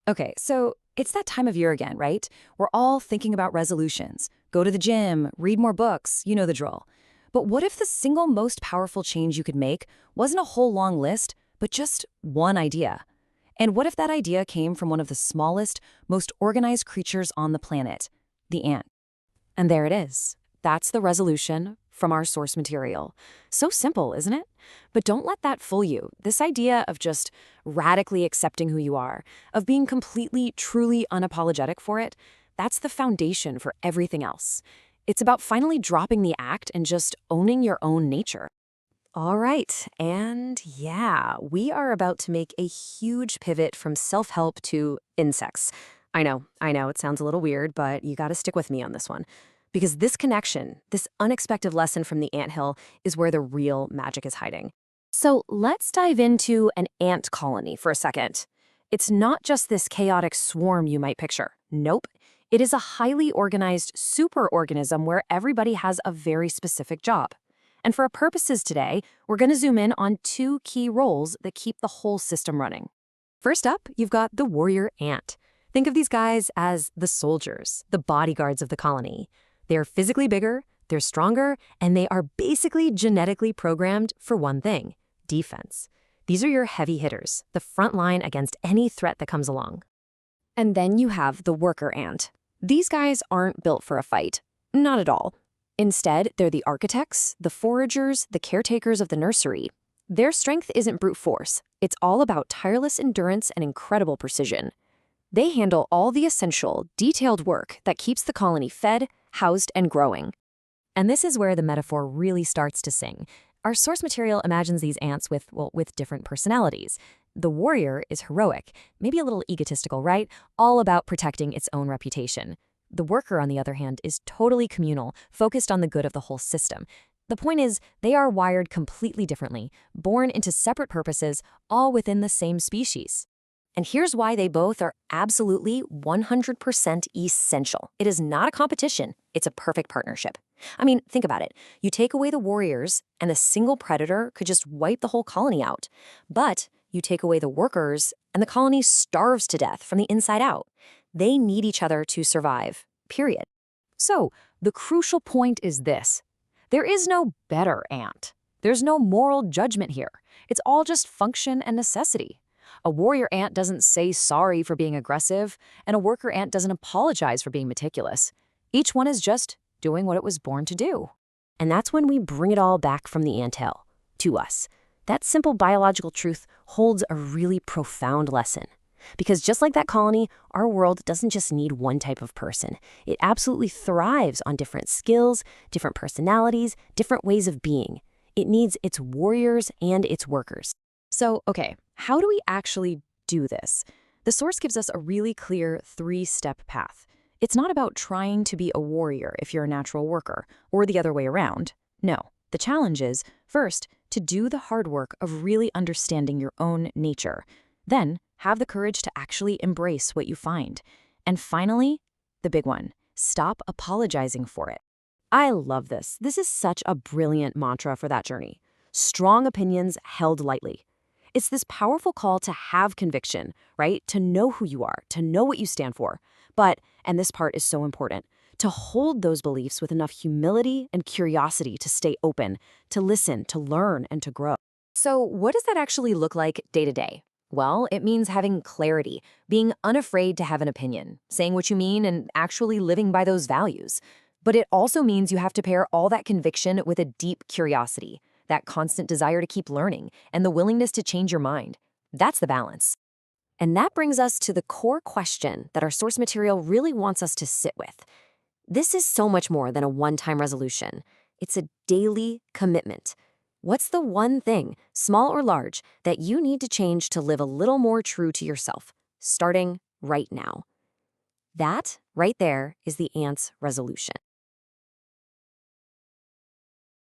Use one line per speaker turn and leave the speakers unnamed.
Okay, so it's that time of year again, right? We're all thinking about resolutions. Go to the gym, read more books, you know the drill. But what if the single most powerful change you could make wasn't a whole long list, but just one idea? And what if that idea came from one of the smallest, most organized creatures on the planet, the ant? And there it is. That's the resolution from our source material. So simple, isn't it? But don't let that fool you. This idea of just radically accepting who you are, of being completely, truly unapologetic for it, that's the foundation for everything else. It's about finally dropping the act and just owning your own nature. All right, and yeah, we are about to make a huge pivot from self-help to insects. I know, it sounds a little weird, but you gotta stick with me on this one. Because this connection, this unexpected lesson from the anthill, is where the real magic is hiding. So let's dive into an ant colony for a second. It's not just this chaotic swarm you might picture. Nope. It is a highly organized superorganism where everybody has a very specific job. And for our purposes today, we're going to zoom in on two key roles that keep the whole system running. First up, you've got the warrior ant. Think of these guys as the soldiers, the bodyguards of the colony. They're physically bigger, they're stronger, and they are basically genetically programmed for one thing: defense. These are your heavy hitters, the front line against any threat that comes along. And then you have the worker ant. These guys aren't built for a fight. Not at all. Instead, they're the architects, the foragers, the caretakers of the nursery. Their strength isn't brute force. It's all about tireless endurance and incredible precision. They handle all the essential, detailed work that keeps the colony fed, housed, and growing. And this is where the metaphor really starts to sing. Our source material imagines these ants with different personalities. The warrior is heroic, maybe a little egotistical, right? All about protecting its own reputation. The worker, on the other hand, is totally communal, focused on the good of the whole system. The point is, they are wired completely differently, born into separate purposes, all within the same species. And here's why they both are absolutely 100% essential. It is not a competition, it's a perfect partnership. I mean, think about it. You take away the warriors, and a single predator could just wipe the whole colony out. But you take away the workers, and the colony starves to death from the inside out. They need each other to survive, period. So, the crucial point is this. There is no better ant. There's no moral judgment here. It's all just function and necessity. A warrior ant doesn't say sorry for being aggressive, and a worker ant doesn't apologize for being meticulous. Each one is just doing what it was born to do. And that's when we bring it all back from the anthill to us. That simple biological truth holds a really profound lesson. Because just like that colony, our world doesn't just need one type of person. It absolutely thrives on different skills, different personalities, different ways of being. It needs its warriors and its workers. So, okay, how do we actually do this? The source gives us a really clear three-step path. It's not about trying to be a warrior if you're a natural worker, or the other way around. No, the challenge is, first, to do the hard work of really understanding your own nature. Then, have the courage to actually embrace what you find. And finally, the big one, stop apologizing for it. I love this. This is such a brilliant mantra for that journey. Strong opinions held lightly. It's this powerful call to have conviction, right? To know who you are, to know what you stand for. But, and this part is so important, to hold those beliefs with enough humility and curiosity to stay open, to listen, to learn, and to grow. So what does that actually look like day to day? Well, it means having clarity, being unafraid to have an opinion, saying what you mean and actually living by those values. But it also means you have to pair all that conviction with a deep curiosity, that constant desire to keep learning, and the willingness to change your mind. That's the balance. And that brings us to the core question that our source material really wants us to sit with. This is so much more than a one-time resolution. It's a daily commitment. What's the one thing, small or large, that you need to change to live a little more true to yourself, starting right now? That, right there, is the ant's resolution.